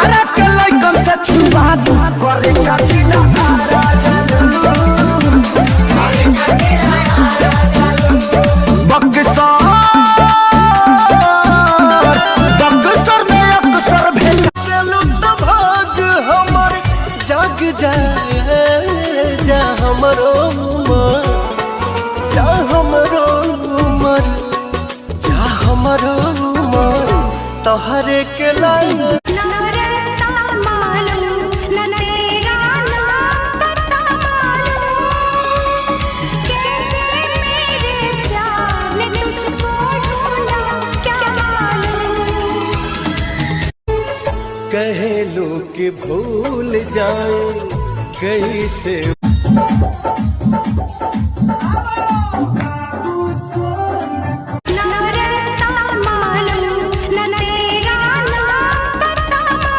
आरा के लइकन से छुपा दू करे का जिला आरा चलो करे का जिला आरा चलो बक्सर में अक्सर भेल से लुट भाग हमर जाग जाए जा हमरो उमर जा हमरो उमर जा हमरो उमर तोहरे के लाइन कहे लो कि भूल जाए कैसे